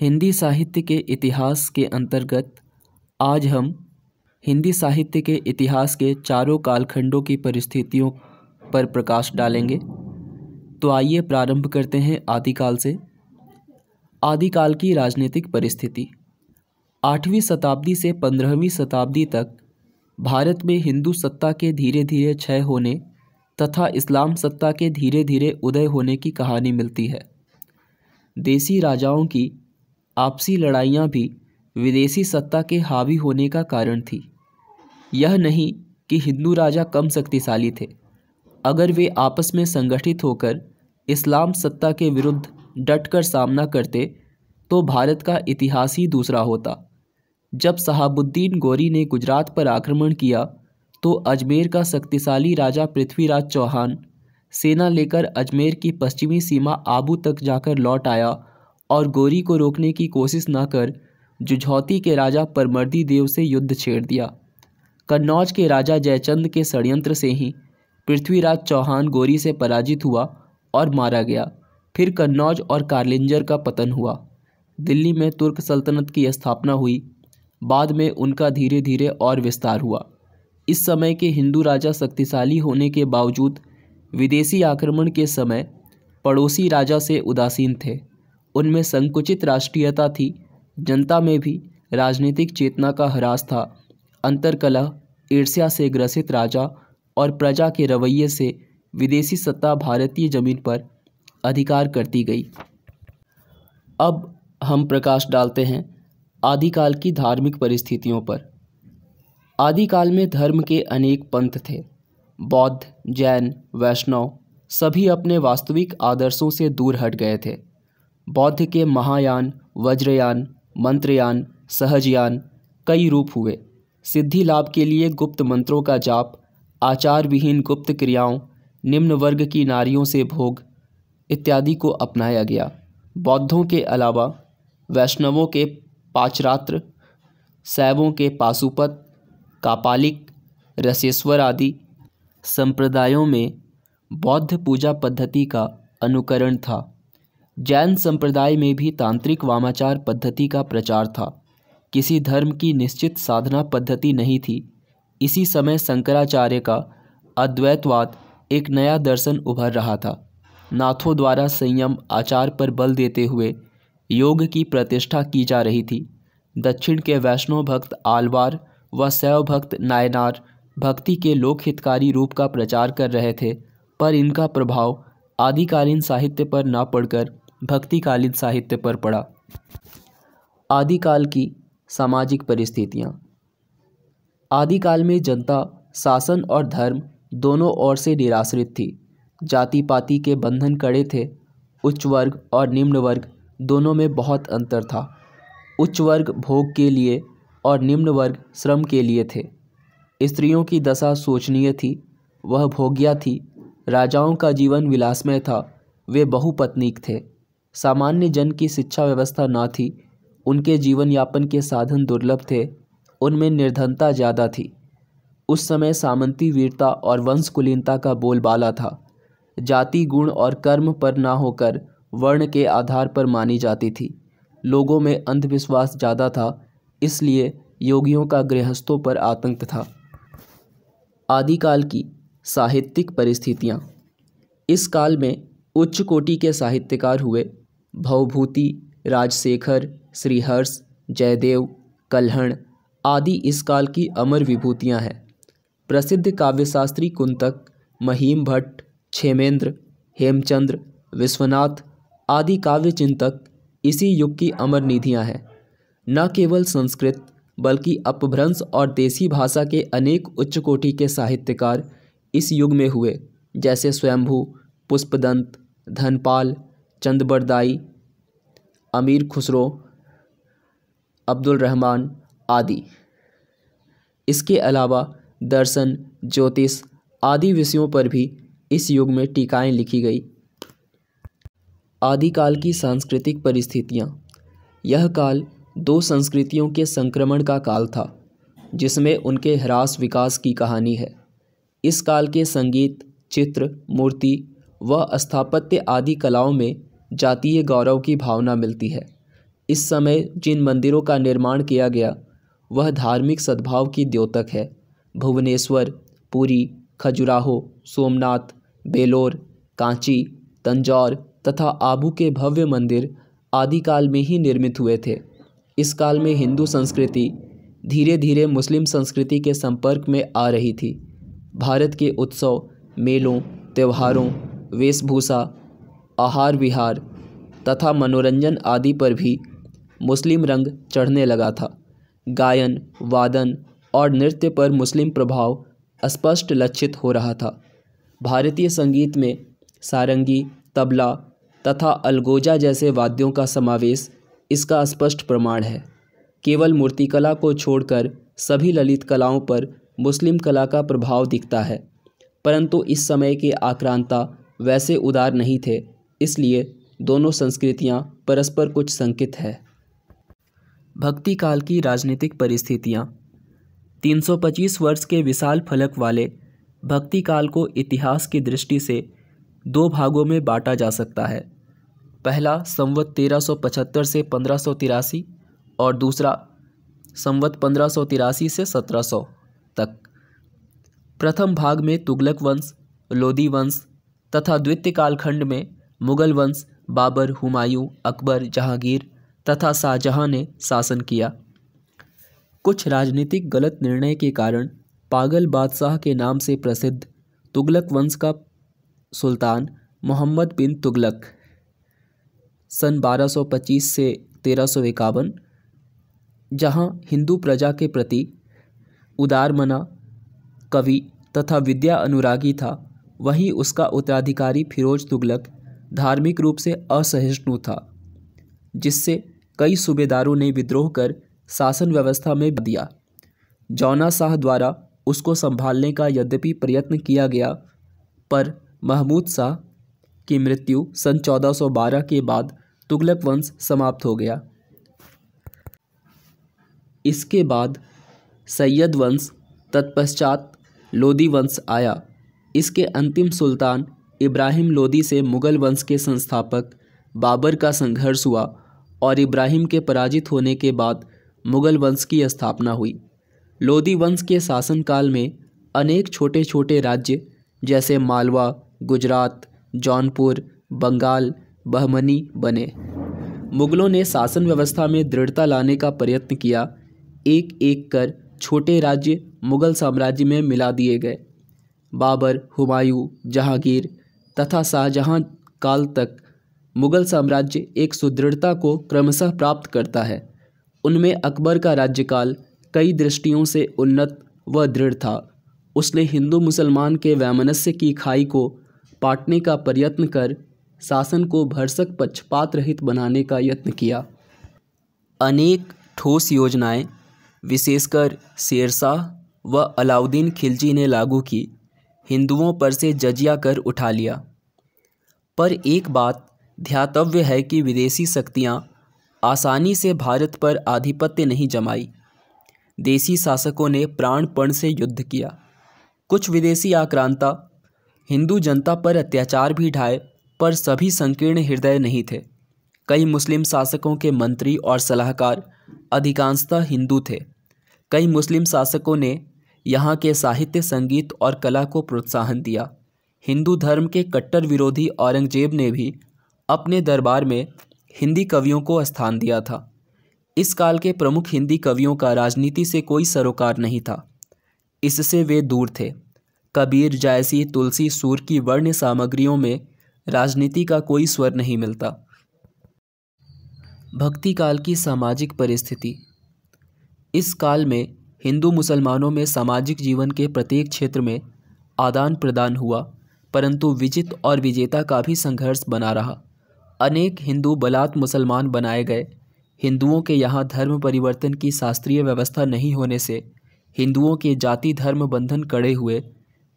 हिंदी साहित्य के इतिहास के अंतर्गत आज हम हिंदी साहित्य के इतिहास के चारों कालखंडों की परिस्थितियों पर प्रकाश डालेंगे। तो आइए प्रारंभ करते हैं आदिकाल से। आदिकाल की राजनीतिक परिस्थिति 8वीं शताब्दी से 15वीं शताब्दी तक भारत में हिंदू सत्ता के धीरे धीरे क्षय होने तथा इस्लाम सत्ता के धीरे धीरे उदय होने की कहानी मिलती है। देसी राजाओं की आपसी लड़ाइयाँ भी विदेशी सत्ता के हावी होने का कारण थी। यह नहीं कि हिंदू राजा कम शक्तिशाली थे। अगर वे आपस में संगठित होकर इस्लाम सत्ता के विरुद्ध डटकर सामना करते तो भारत का इतिहास ही दूसरा होता। जब शहाबुद्दीन गौरी ने गुजरात पर आक्रमण किया तो अजमेर का शक्तिशाली राजा पृथ्वीराज चौहान सेना लेकर अजमेर की पश्चिमी सीमा आबू तक जाकर लौट आया और गौरी को रोकने की कोशिश न कर जुझौती के राजा परमर्दी देव से युद्ध छेड़ दिया। कन्नौज के राजा जयचंद के षड्यंत्र से ही पृथ्वीराज चौहान गौरी से पराजित हुआ और मारा गया। फिर कन्नौज और कार्लिंजर का पतन हुआ। दिल्ली में तुर्क सल्तनत की स्थापना हुई। बाद में उनका धीरे धीरे और विस्तार हुआ। इस समय के हिंदू राजा शक्तिशाली होने के बावजूद विदेशी आक्रमण के समय पड़ोसी राजा से उदासीन थे। उनमें संकुचित राष्ट्रीयता थी। जनता में भी राजनीतिक चेतना का ह्रास था। अंतर्कलह, ईर्ष्या से ग्रसित राजा और प्रजा के रवैये से विदेशी सत्ता भारतीय जमीन पर अधिकार करती गई। अब हम प्रकाश डालते हैं आदिकाल की धार्मिक परिस्थितियों पर। आदिकाल में धर्म के अनेक पंथ थे। बौद्ध, जैन, वैष्णव सभी अपने वास्तविक आदर्शों से दूर हट गए थे। बौद्ध के महायान, वज्रयान, मंत्रयान, सहजयान कई रूप हुए। सिद्धि लाभ के लिए गुप्त मंत्रों का जाप, आचार विहीन गुप्त क्रियाओं, निम्न वर्ग की नारियों से भोग इत्यादि को अपनाया गया। बौद्धों के अलावा वैष्णवों के पाचरात्र, शैवों के पाशुपत, कापालिक, रसेश्वर आदि संप्रदायों में बौद्ध पूजा पद्धति का अनुकरण था। जैन संप्रदाय में भी तांत्रिक वामाचार पद्धति का प्रचार था। किसी धर्म की निश्चित साधना पद्धति नहीं थी। इसी समय शंकराचार्य का अद्वैतवाद एक नया दर्शन उभर रहा था। नाथों द्वारा संयम आचार पर बल देते हुए योग की प्रतिष्ठा की जा रही थी। दक्षिण के वैष्णव भक्त आलवार व शैव भक्त नायनार भक्ति के लोकहितकारी रूप का प्रचार कर रहे थे, पर इनका प्रभाव आदिकालीन साहित्य पर ना पड़कर भक्तिकालीन साहित्य पर पड़ा। आदिकाल की सामाजिक परिस्थितियाँ। आदिकाल में जनता शासन और धर्म दोनों ओर से निराश्रित थी। जाति पाति के बंधन कड़े थे। उच्च वर्ग और निम्न वर्ग दोनों में बहुत अंतर था। उच्च वर्ग भोग के लिए और निम्न वर्ग श्रम के लिए थे। स्त्रियों की दशा शोचनीय थी। वह भोग्या थी। राजाओं का जीवन विलासमय था। वे बहुपत्नीक थे। सामान्य जन की शिक्षा व्यवस्था न थी। उनके जीवन यापन के साधन दुर्लभ थे। उनमें निर्धनता ज़्यादा थी। उस समय सामंती वीरता और वंशकुलीनता का बोलबाला था। जाति, गुण और कर्म पर ना होकर वर्ण के आधार पर मानी जाती थी। लोगों में अंधविश्वास ज़्यादा था, इसलिए योगियों का गृहस्थों पर आतंक था। आदिकाल की साहित्यिक परिस्थितियाँ। इस काल में उच्च कोटि के साहित्यकार हुए। भवभूति, राजशेखर, श्रीहर्ष, जयदेव, कल्हण आदि इस काल की अमर विभूतियाँ हैं। प्रसिद्ध काव्यशास्त्री कुंतक, महीम भट्ट, क्षेमेंद्र, हेमचंद्र, विश्वनाथ आदि काव्य चिंतक इसी युग की अमर निधियाँ हैं। न केवल संस्कृत बल्कि अपभ्रंश और देसी भाषा के अनेक उच्च कोटि के साहित्यकार इस युग में हुए, जैसे स्वयंभू, पुष्पदंत, धनपाल, चंदबरदाई, अमीर खुसरो, अब्दुल रहमान आदि। इसके अलावा दर्शन, ज्योतिष आदि विषयों पर भी इस युग में टीकाएँ लिखी गई। आदिकाल की सांस्कृतिक परिस्थितियाँ। यह काल दो संस्कृतियों के संक्रमण का काल था, जिसमें उनके ह्रास विकास की कहानी है। इस काल के संगीत, चित्र, मूर्ति व स्थापत्य आदि कलाओं में जातीय गौरव की भावना मिलती है। इस समय जिन मंदिरों का निर्माण किया गया वह धार्मिक सद्भाव की द्योतक है। भुवनेश्वर, पुरी, खजुराहो, सोमनाथ, बेलोर, कांची, तंजौर तथा आबू के भव्य मंदिर आदिकाल में ही निर्मित हुए थे। इस काल में हिंदू संस्कृति धीरे धीरे मुस्लिम संस्कृति के संपर्क में आ रही थी। भारत के उत्सव, मेलों, त्योहारों, वेशभूषा, आहार विहार तथा मनोरंजन आदि पर भी मुस्लिम रंग चढ़ने लगा था। गायन, वादन और नृत्य पर मुस्लिम प्रभाव स्पष्ट लक्षित हो रहा था। भारतीय संगीत में सारंगी, तबला तथा अलगोजा जैसे वाद्यों का समावेश इसका स्पष्ट प्रमाण है। केवल मूर्तिकला को छोड़कर सभी ललित कलाओं पर मुस्लिम कला का प्रभाव दिखता है, परंतु इस समय के आक्रांता वैसे उदार नहीं थे, इसलिए दोनों संस्कृतियां परस्पर कुछ संकित है। भक्ति काल की राजनीतिक परिस्थितियां। 325 वर्ष के विशाल फलक वाले भक्ति काल को इतिहास की दृष्टि से दो भागों में बांटा जा सकता है। पहला संवत 1375 से 1583 और दूसरा संवत 1583 से 1700 तक। प्रथम भाग में तुगलक वंश, लोदी वंश तथा द्वितीय कालखंड में मुगल वंश बाबर, हुमायूं, अकबर, जहांगीर तथा शाहजहां ने शासन किया। कुछ राजनीतिक गलत निर्णय के कारण पागल बादशाह के नाम से प्रसिद्ध तुगलक वंश का सुल्तान मोहम्मद बिन तुगलक सन 1225 से 1351 जहां हिंदू प्रजा के प्रति उदारमना, कवि तथा विद्या अनुरागी था, वहीं उसका उत्तराधिकारी फिरोज तुगलक धार्मिक रूप से असहिष्णु था, जिससे कई सूबेदारों ने विद्रोह कर शासन व्यवस्था में दिया। जौना शाह द्वारा उसको संभालने का यद्यपि प्रयत्न किया गया, पर महमूद शाह की मृत्यु सन 1412 के बाद तुगलक वंश समाप्त हो गया। इसके बाद सैयद वंश, तत्पश्चात लोदी वंश आया। इसके अंतिम सुल्तान इब्राहिम लोदी से मुगल वंश के संस्थापक बाबर का संघर्ष हुआ और इब्राहिम के पराजित होने के बाद मुगल वंश की स्थापना हुई। लोदी वंश के शासनकाल में अनेक छोटे छोटे राज्य जैसे मालवा, गुजरात, जौनपुर, बंगाल, बहमनी बने। मुगलों ने शासन व्यवस्था में दृढ़ता लाने का प्रयत्न किया। एक एक कर छोटे राज्य मुगल साम्राज्य में मिला दिए गए। बाबर, हुमायूं, जहांगीर तथा शाहजहां काल तक मुगल साम्राज्य एक सुदृढ़ता को क्रमशः प्राप्त करता है। उनमें अकबर का राज्यकाल कई दृष्टियों से उन्नत व दृढ़ था। उसने हिंदू मुसलमान के वैमनस्य की खाई को पाटने का प्रयत्न कर शासन को भरसक पक्षपात रहित बनाने का यत्न किया। अनेक ठोस योजनाएं विशेषकर शेरशाह व अलाउद्दीन खिलजी ने लागू की। हिंदुओं पर से जजिया कर उठा लिया। पर एक बात ध्यातव्य है कि विदेशी शक्तियां आसानी से भारत पर आधिपत्य नहीं जमाई। देसी शासकों ने प्राणपण से युद्ध किया। कुछ विदेशी आक्रांता हिंदू जनता पर अत्याचार भी ढाए, पर सभी संकीर्ण हृदय नहीं थे। कई मुस्लिम शासकों के मंत्री और सलाहकार अधिकांशतः हिंदू थे। कई मुस्लिम शासकों ने यहाँ के साहित्य, संगीत और कला को प्रोत्साहन दिया। हिंदू धर्म के कट्टर विरोधी औरंगजेब ने भी अपने दरबार में हिंदी कवियों को स्थान दिया था। इस काल के प्रमुख हिंदी कवियों का राजनीति से कोई सरोकार नहीं था, इससे वे दूर थे। कबीर, जायसी, तुलसी, सूर की वर्ण सामग्रियों में राजनीति का कोई स्वर नहीं मिलता। भक्ति काल की सामाजिक परिस्थिति। इस काल में हिंदू मुसलमानों में सामाजिक जीवन के प्रत्येक क्षेत्र में आदान प्रदान हुआ, परंतु विजित और विजेता का भी संघर्ष बना रहा। अनेक हिंदू बलात् मुसलमान बनाए गए। हिंदुओं के यहाँ धर्म परिवर्तन की शास्त्रीय व्यवस्था नहीं होने से हिंदुओं के जाति धर्म बंधन कड़े हुए।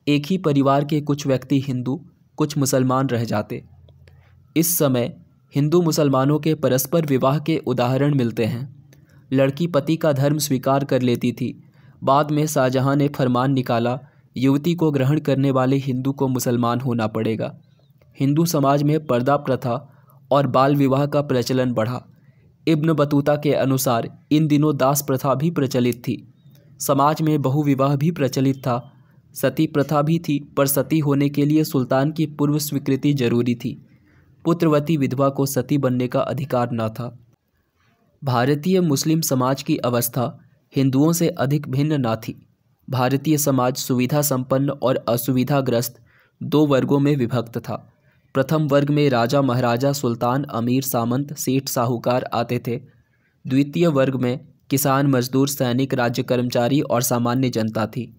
एक ही परिवार के कुछ व्यक्ति हिंदू, कुछ मुसलमान रह जाते। इस समय हिंदू मुसलमानों के परस्पर विवाह के उदाहरण मिलते हैं। लड़की पति का धर्म स्वीकार कर लेती थी। बाद में शाहजहां ने फरमान निकाला, युवती को ग्रहण करने वाले हिंदू को मुसलमान होना पड़ेगा। हिंदू समाज में पर्दा प्रथा और बाल विवाह का प्रचलन बढ़ा। इब्न बतूता के अनुसार इन दिनों दास प्रथा भी प्रचलित थी। समाज में बहुविवाह भी प्रचलित था। सती प्रथा भी थी, पर सती होने के लिए सुल्तान की पूर्व स्वीकृति जरूरी थी। पुत्रवती विधवा को सती बनने का अधिकार न था। भारतीय मुस्लिम समाज की अवस्था हिंदुओं से अधिक भिन्न न थी। भारतीय समाज सुविधा संपन्न और असुविधाग्रस्त दो वर्गों में विभक्त था। प्रथम वर्ग में राजा महाराजा, सुल्तान, अमीर, सामंत, सेठ, साहूकार आते थे। द्वितीय वर्ग में किसान, मजदूर, सैनिक, राज्य कर्मचारी और सामान्य जनता थी।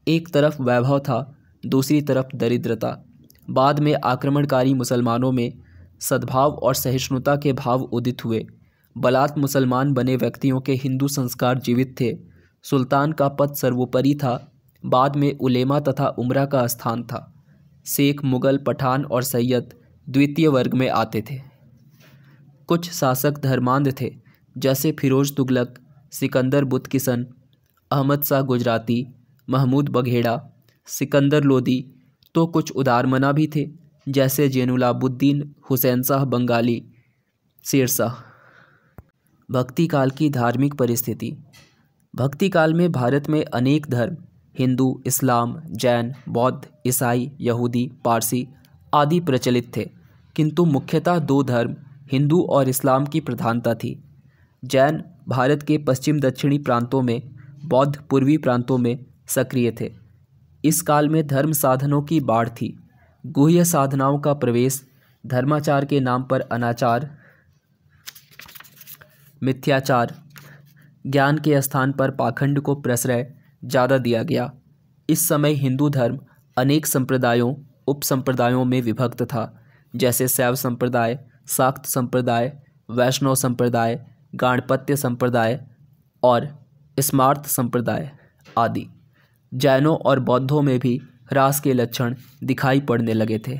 एक तरफ वैभव था, दूसरी तरफ दरिद्रता। बाद में आक्रमणकारी मुसलमानों में सद्भाव और सहिष्णुता के भाव उदित हुए। बलात् मुसलमान बने व्यक्तियों के हिंदू संस्कार जीवित थे। सुल्तान का पद सर्वोपरि था। बाद में उलेमा तथा उमरा का स्थान था। शेख, मुगल, पठान और सैयद द्वितीय वर्ग में आते थे। कुछ शासक धर्मांध थे, जैसे फिरोज तुगलक, सिकंदर बुतकिसन, अहमद शाह गुजराती, महमूद बघेड़ा, सिकंदर लोदी। तो कुछ उदारमना भी थे, जैसे जैनुलाब्दीन, हुसैन शाह बंगाली, शेरशाह। भक्ति काल की धार्मिक परिस्थिति। भक्ति काल में भारत में अनेक धर्म, हिंदू, इस्लाम, जैन, बौद्ध, ईसाई, यहूदी, पारसी आदि प्रचलित थे, किंतु मुख्यतः दो धर्म, हिंदू और इस्लाम की प्रधानता थी। जैन भारत के पश्चिम दक्षिणी प्रांतों में, बौद्ध पूर्वी प्रांतों में सक्रिय थे। इस काल में धर्म साधनों की बाढ़ थी। गुह्य साधनाओं का प्रवेश, धर्माचार के नाम पर अनाचार, मिथ्याचार, ज्ञान के स्थान पर पाखंड को प्रश्रय ज़्यादा दिया गया। इस समय हिंदू धर्म अनेक संप्रदायों, उपसंप्रदायों में विभक्त था, जैसे शैव संप्रदाय, शाक्त संप्रदाय, वैष्णव संप्रदाय, गाणपत्य संप्रदाय और स्मार्त संप्रदाय आदि। जैनों और बौद्धों में भी ह्रास के लक्षण दिखाई पड़ने लगे थे।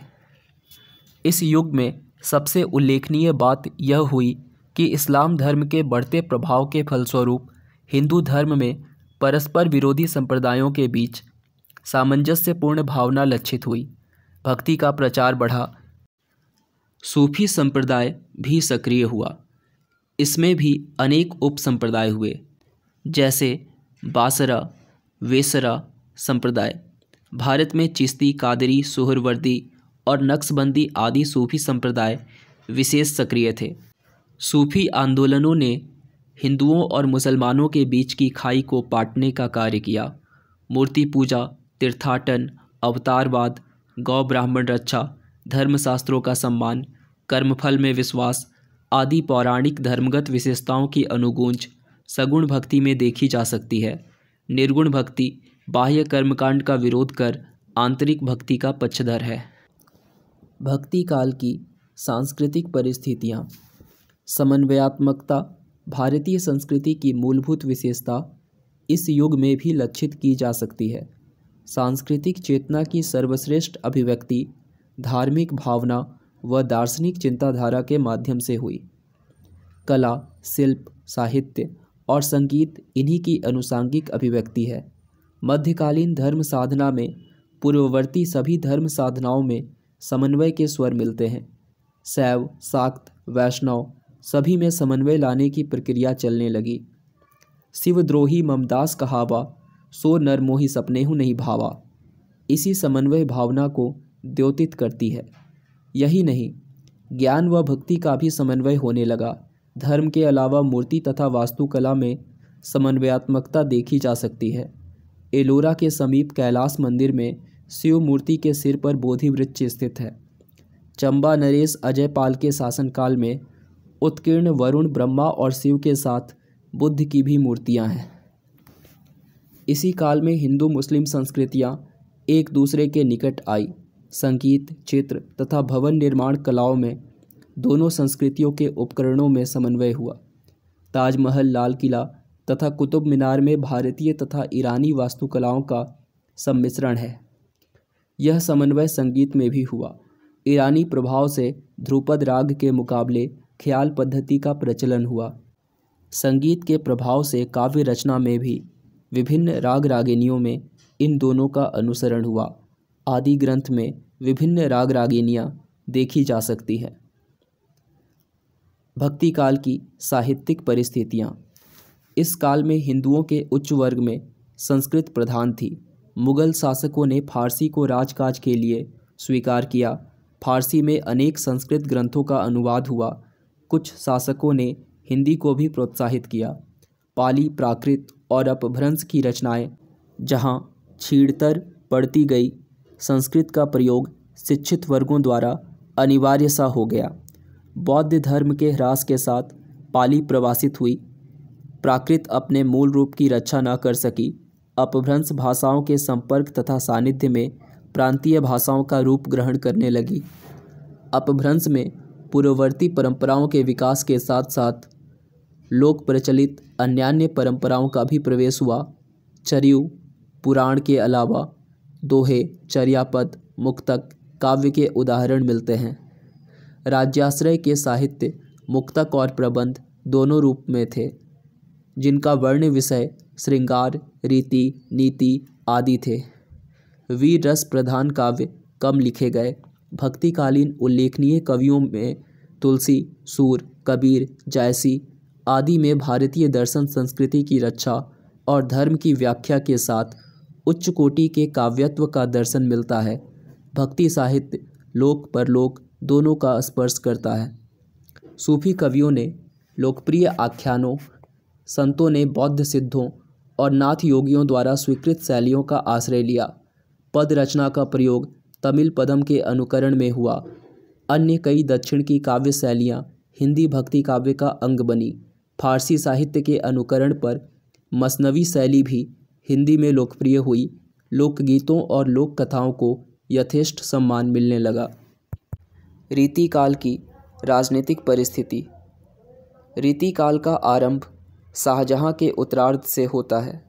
इस युग में सबसे उल्लेखनीय बात यह हुई कि इस्लाम धर्म के बढ़ते प्रभाव के फलस्वरूप हिंदू धर्म में परस्पर विरोधी संप्रदायों के बीच सामंजस्यपूर्ण भावना लक्षित हुई। भक्ति का प्रचार बढ़ा। सूफी संप्रदाय भी सक्रिय हुआ। इसमें भी अनेक उप संप्रदाय हुए, जैसे बासरा, वेसरा संप्रदाय। भारत में चिश्ती, कादरी, सुहरवर्दी और नक्शबंदी आदि सूफी संप्रदाय विशेष सक्रिय थे। सूफी आंदोलनों ने हिंदुओं और मुसलमानों के बीच की खाई को पाटने का कार्य किया। मूर्ति पूजा, तीर्थाटन, अवतारवाद, गौ ब्राह्मण रक्षा, धर्मशास्त्रों का सम्मान, कर्मफल में विश्वास आदि पौराणिक धर्मगत विशेषताओं की अनुगूंज सगुण भक्ति में देखी जा सकती है। निर्गुण भक्ति बाह्य कर्मकांड का विरोध कर आंतरिक भक्ति का पक्षधर है। भक्ति काल की सांस्कृतिक परिस्थितियाँ। समन्वयात्मकता भारतीय संस्कृति की मूलभूत विशेषता इस युग में भी लक्षित की जा सकती है। सांस्कृतिक चेतना की सर्वश्रेष्ठ अभिव्यक्ति धार्मिक भावना व दार्शनिक चिंताधारा के माध्यम से हुई। कला, शिल्प, साहित्य और संगीत इन्हीं की अनुषांगिक अभिव्यक्ति है। मध्यकालीन धर्म साधना में पूर्ववर्ती सभी धर्म साधनाओं में समन्वय के स्वर मिलते हैं। शैव, शाक्त, वैष्णव सभी में समन्वय लाने की प्रक्रिया चलने लगी। शिवद्रोही ममदास कहावा, सो नर मोहि सपनेहु नहीं भावा। इसी समन्वय भावना को द्योतित करती है। यही नहीं, ज्ञान व भक्ति का भी समन्वय होने लगा। धर्म के अलावा मूर्ति तथा वास्तुकला में समन्वयात्मकता देखी जा सकती है। एलोरा के समीप कैलाश मंदिर में शिव मूर्ति के सिर पर बोधि वृक्ष स्थित है। चंबा नरेश अजयपाल के शासनकाल में उत्कीर्ण वरुण, ब्रह्मा और शिव के साथ बुद्ध की भी मूर्तियां हैं। इसी काल में हिंदू मुस्लिम संस्कृतियां एक दूसरे के निकट आई। संगीत, चित्र तथा भवन निर्माण कलाओं में दोनों संस्कृतियों के उपकरणों में समन्वय हुआ। ताजमहल, लाल किला तथा कुतुब मीनार में भारतीय तथा ईरानी वास्तुकलाओं का सम्मिश्रण है। यह समन्वय संगीत में भी हुआ। ईरानी प्रभाव से ध्रुपद राग के मुकाबले ख्याल पद्धति का प्रचलन हुआ। संगीत के प्रभाव से काव्य रचना में भी विभिन्न राग रागिनियों में इन दोनों का अनुसरण हुआ। आदि ग्रंथ में विभिन्न राग रागिनियाँ देखी जा सकती है। भक्ति काल की साहित्यिक परिस्थितियाँ। इस काल में हिंदुओं के उच्च वर्ग में संस्कृत प्रधान थी। मुगल शासकों ने फारसी को राजकाज के लिए स्वीकार किया। फारसी में अनेक संस्कृत ग्रंथों का अनुवाद हुआ। कुछ शासकों ने हिंदी को भी प्रोत्साहित किया। पाली, प्राकृत और अपभ्रंश की रचनाएं जहां छीड़तर पड़ती गई, संस्कृत का प्रयोग शिक्षित वर्गों द्वारा अनिवार्य सा हो गया। बौद्ध धर्म के ह्रास के साथ पाली प्रवासित हुई। प्राकृत अपने मूल रूप की रक्षा न कर सकी। अपभ्रंश भाषाओं के संपर्क तथा सानिध्य में प्रांतीय भाषाओं का रूप ग्रहण करने लगी। अपभ्रंश में पूर्ववर्ती परंपराओं के विकास के साथ साथ लोक प्रचलित अन्यान्य परंपराओं का भी प्रवेश हुआ। चरयू पुराण के अलावा दोहे, चर्यापद, मुक्तक काव्य के उदाहरण मिलते हैं। राज्याश्रय के साहित्य मुक्तक और प्रबंध दोनों रूप में थे, जिनका वर्ण विषय श्रृंगार, रीति, नीति आदि थे। वीर रस प्रधान काव्य कम लिखे गए। भक्तिकालीन उल्लेखनीय कवियों में तुलसी, सूर, कबीर, जायसी आदि में भारतीय दर्शन संस्कृति की रक्षा और धर्म की व्याख्या के साथ उच्च कोटि के काव्यत्व का दर्शन मिलता है। भक्ति साहित्य लोक परलोक दोनों का स्पर्श करता है। सूफी कवियों ने लोकप्रिय आख्यानों, संतों ने बौद्ध सिद्धों और नाथ योगियों द्वारा स्वीकृत शैलियों का आश्रय लिया। पद रचना का प्रयोग तमिल पदम के अनुकरण में हुआ। अन्य कई दक्षिण की काव्य शैलियाँ हिंदी भक्ति काव्य का अंग बनी। फारसी साहित्य के अनुकरण पर मसनवी शैली भी हिंदी में लोकप्रिय हुई। लोकगीतों और लोक कथाओं को यथेष्ट सम्मान मिलने लगा। रीतिकाल की राजनीतिक परिस्थिति। रीतिकाल का आरंभ शाहजहां के उत्तरार्ध से होता है।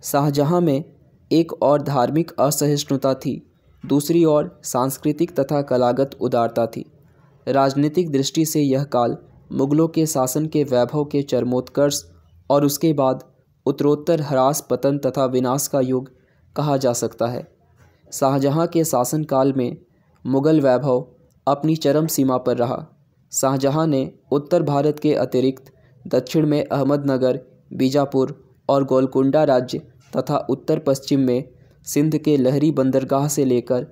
शाहजहां में एक और धार्मिक असहिष्णुता थी, दूसरी ओर सांस्कृतिक तथा कलागत उदारता थी। राजनीतिक दृष्टि से यह काल मुगलों के शासन के वैभव के चरमोत्कर्ष और उसके बाद उत्तरोत्तर ह्रास, पतन तथा विनाश का युग कहा जा सकता है। शाहजहां के शासनकाल में मुगल वैभव अपनी चरम सीमा पर रहा। शाहजहां ने उत्तर भारत के अतिरिक्त दक्षिण में अहमदनगर, बीजापुर और गोलकुंडा राज्य तथा उत्तर पश्चिम में सिंध के लहरी बंदरगाह से लेकर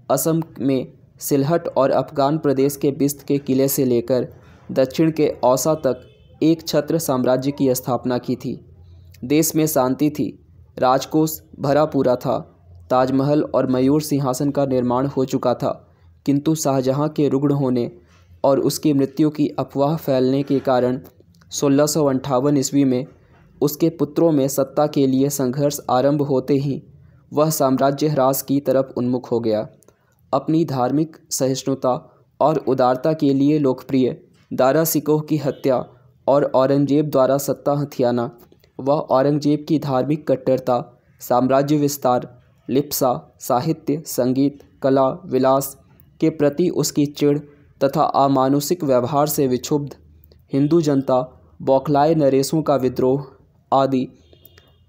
असम में सिलहट और अफगान प्रदेश के बिस्त के किले से लेकर दक्षिण के औसा तक एक छत्र साम्राज्य की स्थापना की थी। देश में शांति थी। राजकोष भरा पूरा था। ताजमहल और मयूर सिंहासन का निर्माण हो चुका था, किंतु शाहजहां के रुग्ण होने और उसकी मृत्यु की अफवाह फैलने के कारण 1658 ईस्वी में उसके पुत्रों में सत्ता के लिए संघर्ष आरंभ होते ही वह साम्राज्य ह्रास की तरफ उन्मुख हो गया। अपनी धार्मिक सहिष्णुता और उदारता के लिए लोकप्रिय दारा सिकोह की हत्या और औरंगजेब द्वारा सत्ता हथियाना व औरंगजेब की धार्मिक कट्टरता, साम्राज्य विस्तार, लिप्सा, साहित्य, संगीत, कला, विलास के प्रति उसकी चिढ़ तथा अमानुषिक व्यवहार से विक्षुब्ध हिंदू जनता, बौखलाए नरेशों का विद्रोह आदि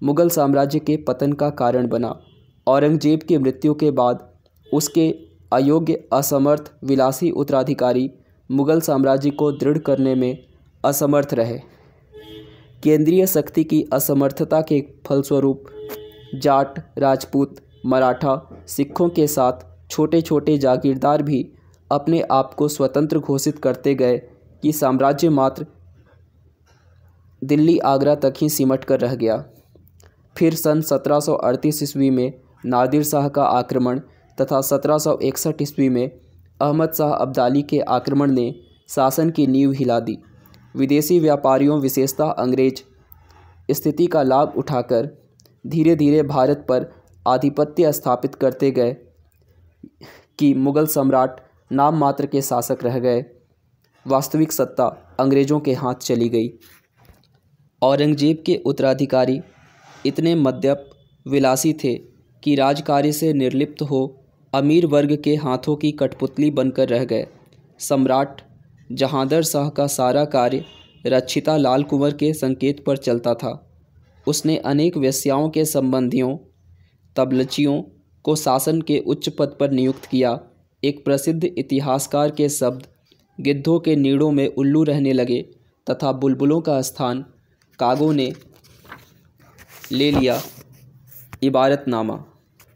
मुगल साम्राज्य के पतन का कारण बना। औरंगजेब की मृत्यु के बाद उसके अयोग्य, असमर्थ, विलासी उत्तराधिकारी मुगल साम्राज्य को दृढ़ करने में असमर्थ रहे। केंद्रीय शक्ति की असमर्थता के फलस्वरूप जाट, राजपूत, मराठा, सिखों के साथ छोटे छोटे जागीरदार भी अपने आप को स्वतंत्र घोषित करते गए कि साम्राज्य मात्र दिल्ली, आगरा तक ही सिमट कर रह गया। फिर सन 1738 ईस्वी में नादिर शाह का आक्रमण तथा 1761 ईस्वी में अहमद शाह अब्दाली के आक्रमण ने शासन की नींव हिला दी। विदेशी व्यापारियों, विशेषतः अंग्रेज, स्थिति का लाभ उठाकर धीरे धीरे भारत पर आधिपत्य स्थापित करते गए कि मुगल सम्राट नाम मात्र के शासक रह गए। वास्तविक सत्ता अंग्रेज़ों के हाथ चली गई। औरंगजेब के उत्तराधिकारी इतने मद्यप, विलासी थे कि राजकार्य से निर्लिप्त हो अमीर वर्ग के हाथों की कठपुतली बनकर रह गए। सम्राट जहांदर शाह का सारा कार्य रक्षिता लाल कुंवर के संकेत पर चलता था। उसने अनेक वेश्याओं के संबंधियों, तबलचियों को शासन के उच्च पद पर नियुक्त किया। एक प्रसिद्ध इतिहासकार के शब्द गिद्धों के नीड़ों में उल्लू रहने लगे तथा बुलबुलों का स्थान कागों ने ले लिया। इबारतनामा।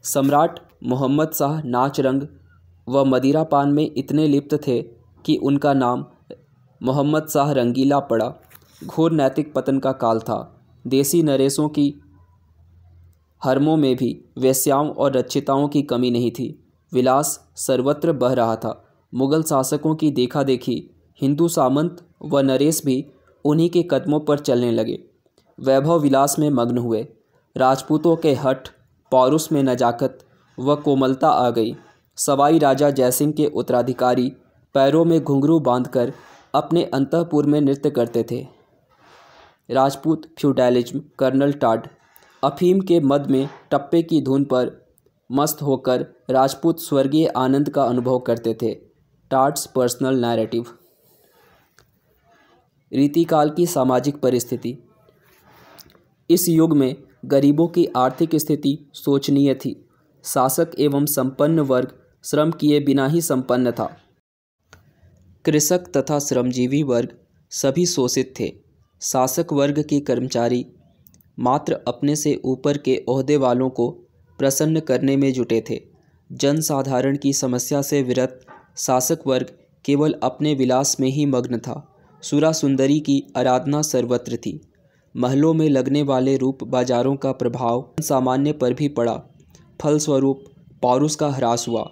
सम्राट मोहम्मद शाह नाच रंग व मदिरापान में इतने लिप्त थे कि उनका नाम मोहम्मद शाह रंगीला पड़ा। घोर नैतिक पतन का काल था। देसी नरेशों की हरमों में भी वेश्याओं और रक्षिताओं की कमी नहीं थी। विलास सर्वत्र बह रहा था। मुगल शासकों की देखा देखी हिंदू सामंत व नरेश भी उन्हीं के कदमों पर चलने लगे। वैभव विलास में मग्न हुए। राजपूतों के हठ, पौरुष में नजाकत व कोमलता आ गई। सवाई राजा जयसिंह के उत्तराधिकारी पैरों में घुंघरू बांधकर अपने अंतःपुर में नृत्य करते थे। राजपूत फ्यूडलिज्म कर्नल टाड अफीम के मद में टप्पे की धुन पर मस्त होकर राजपूत स्वर्गीय आनंद का अनुभव करते थे। टाड्स पर्सनल नैरेटिव। रीतिकाल की सामाजिक परिस्थिति। इस युग में गरीबों की आर्थिक स्थिति शोचनीय थी। शासक एवं संपन्न वर्ग श्रम किए बिना ही संपन्न था। कृषक तथा श्रमजीवी वर्ग सभी शोषित थे। शासक वर्ग के कर्मचारी मात्र अपने से ऊपर के ओहदे वालों को प्रसन्न करने में जुटे थे। जनसाधारण की समस्या से विरत शासक वर्ग केवल अपने विलास में ही मग्न था। सुरा सुंदरी की आराधना सर्वत्र थी। महलों में लगने वाले रूप बाजारों का प्रभाव सामान्य पर भी पड़ा। फलस्वरूप पौरुष का ह्रास हुआ।